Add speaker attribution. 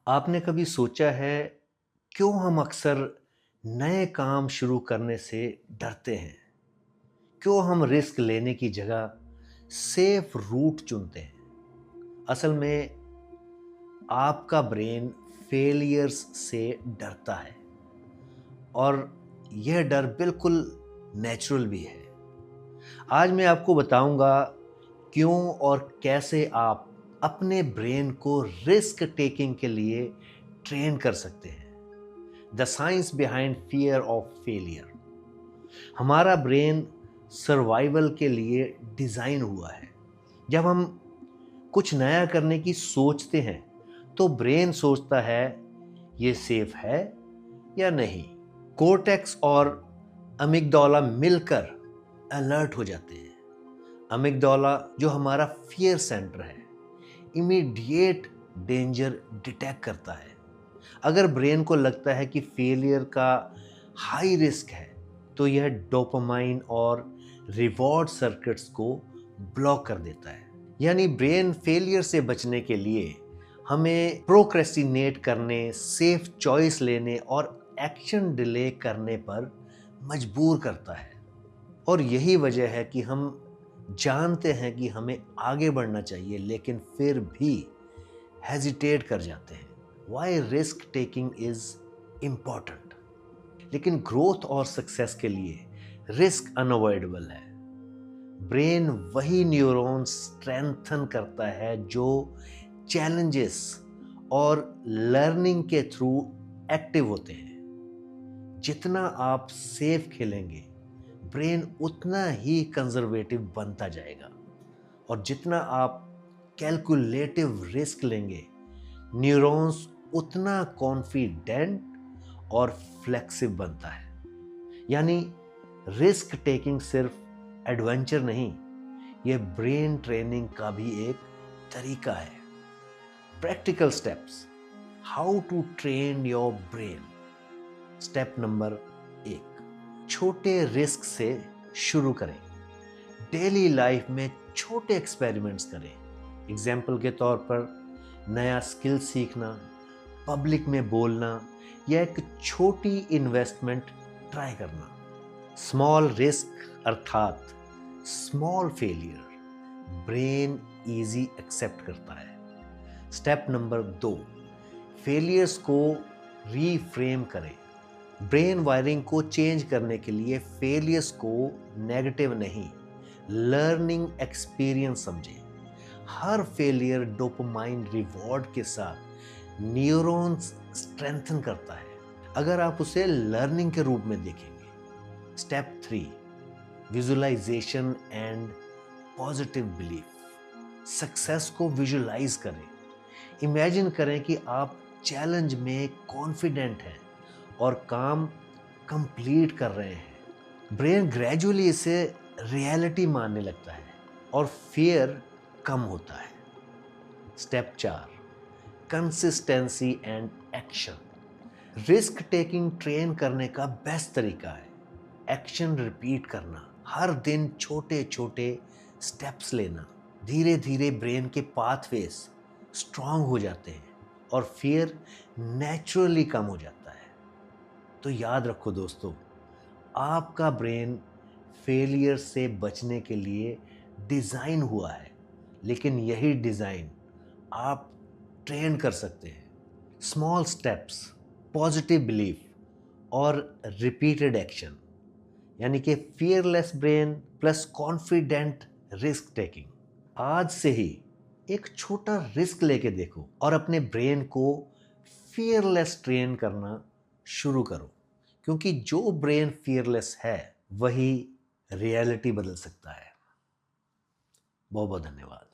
Speaker 1: आपने कभी सोचा है क्यों हम अक्सर नए काम शुरू करने से डरते हैं? क्यों हम रिस्क लेने की जगह सेफ रूट चुनते हैं? असल में आपका ब्रेन फेलियर्स से डरता है और यह डर बिल्कुल नेचुरल भी है। आज मैं आपको बताऊंगा क्यों और कैसे आप अपने ब्रेन को रिस्क टेकिंग के लिए ट्रेन कर सकते हैं। The science behind fear of failure. हमारा ब्रेन सर्वाइवल के लिए डिज़ाइन हुआ है। जब हम कुछ नया करने की सोचते हैं तो ब्रेन सोचता है ये सेफ है या नहीं। कोर्टेक्स और अमिगडाला मिलकर अलर्ट हो जाते हैं। अमिगडाला जो हमारा फियर सेंटर है, इमीडिएट डेंजर डिटेक्ट करता है। अगर ब्रेन को लगता है कि फेलियर का हाई रिस्क है तो यह डोपामाइन और रिवॉर्ड सर्किट्स को ब्लॉक कर देता है। यानी ब्रेन फेलियर से बचने के लिए हमें प्रोक्रेस्टिनेट करने, सेफ चॉइस लेने और एक्शन डिले करने पर मजबूर करता है। और यही वजह है कि हम जानते हैं कि हमें आगे बढ़ना चाहिए लेकिन फिर भी हेजिटेट कर जाते हैं। Why risk taking is important, लेकिन ग्रोथ और सक्सेस के लिए रिस्क अनअवॉइडेबल है। ब्रेन वही न्यूरॉन्स स्ट्रेंथन करता है जो चैलेंजेस और लर्निंग के थ्रू एक्टिव होते हैं। जितना आप सेफ खेलेंगे ब्रेन उतना ही कंजर्वेटिव बनता जाएगा, और जितना आप कैलकुलेटिव रिस्क लेंगे न्यूरॉन्स उतना कॉन्फिडेंट और फ्लेक्सिबल बनता है। यानी रिस्क टेकिंग सिर्फ एडवेंचर नहीं, यह ब्रेन ट्रेनिंग का भी एक तरीका है। Practical steps, how to train your brain. Step number 1, छोटे रिस्क से शुरू करें। डेली लाइफ में छोटे एक्सपेरिमेंट्स करें। एग्जाम्पल के तौर पर नया स्किल सीखना, पब्लिक में बोलना या एक छोटी इन्वेस्टमेंट ट्राई करना। स्मॉल रिस्क अर्थात small failure brain easy accept करता है। स्टेप नंबर 2, फेलियर्स को रीफ्रेम करें। ब्रेन वायरिंग को चेंज करने के लिए फेलियर्स को नेगेटिव नहीं, लर्निंग एक्सपीरियंस समझें। हर फेलियर डोपामाइन रिवॉर्ड के साथ न्यूरॉन्स स्ट्रेंथन करता है अगर आप उसे लर्निंग के रूप में देखेंगे। Step 3, visualization and positive belief. Success को विजुअलाइज करें। इमेजिन करें कि आप चैलेंज में कॉन्फिडेंट हैं और काम कंप्लीट कर रहे हैं। ब्रेन ग्रेजुअली इसे रियलिटी मानने लगता है और फियर कम होता है। Step 4, consistency and action. Risk taking train करने का बेस्ट तरीका है एक्शन रिपीट करना। हर दिन छोटे छोटे स्टेप्स लेना। धीरे धीरे ब्रेन के पाथवेज स्ट्रांग हो जाते हैं और फियर नेचुरली कम हो जाता है। तो याद रखो दोस्तों, आपका ब्रेन फेलियर से बचने के लिए डिज़ाइन हुआ है, लेकिन यही डिज़ाइन आप ट्रेन कर सकते हैं। स्मॉल स्टेप्स, पॉजिटिव बिलीफ और रिपीटेड एक्शन, यानी कि fearless brain plus confident risk taking. आज से ही एक छोटा रिस्क लेके देखो और अपने ब्रेन को फियरलेस ट्रेन करना शुरू करो, क्योंकि जो ब्रेन फियरलेस है वही रियलिटी बदल सकता है। बहुत बहुत धन्यवाद।